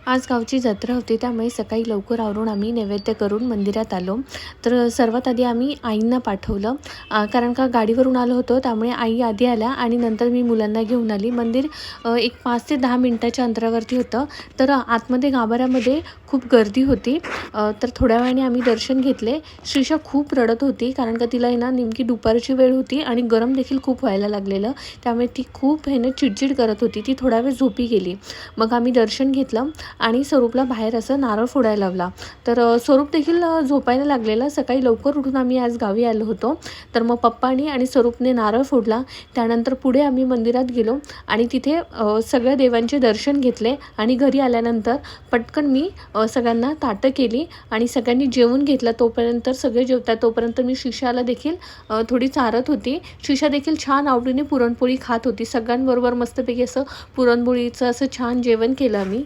आज गावची जत्रा होती, त्यामुळे सकाळी लवकर आवरून आम्ही नैवेद्य करून मंदिरात आलो. तर सर्वात आधी आम्ही आईंना पाठवलं, कारण का गाडीवरून आलो होतो, त्यामुळे आई आधी आल्या आणि नंतर मी मुलांना घेऊन आली. मंदिर एक 5 ते 10 मिनिटाच्या अंतरावरती होतं. तर आतमध्ये गाभाऱ्यामध्ये खूप गर्दी होती. तर थोड्या वेळाने आम्ही दर्शन घेतले. श्रीषा खूप रडत होती, कारण का तिला आहे ना नेमकी दुपारची वेळ होती आणि गरम देखील खूप व्हायला लागलेलं. त्यामुळे ती खूप चिडचिड करत होती. ती थोडा वेळ झोपी गेली. मग आम्ही दर्शन घेतलं आणि स्वरूपला बाहेर असं नारळ फोडायला लावला. तर स्वरूप देखील झोपायला लागलेला. सकाळी लवकर उठून आम्ही आज गावी आलो होतो. तर मग पप्पांनी आणि स्वरूपने नारळ फोडला. त्यानंतर पुढे आम्ही मंदिरात गेलो आणि तिथे सगळ्या देवांचे दर्शन घेतले आणि घरी आल्यानंतर पटकन मी सगळ्यांना ताटं केली आणि सगळ्यांनी जेवून घेतलं. तोपर्यंत सगळे जेवतात तोपर्यंत मी शिशाला देखील थोडी चारत होती. शिशा देखील छान आवडीने पुरणपोळी खात होती. सगळ्यांबरोबर मस्तपैकी असं पुरणपोळीचं असं छान जेवण केलं आम्ही.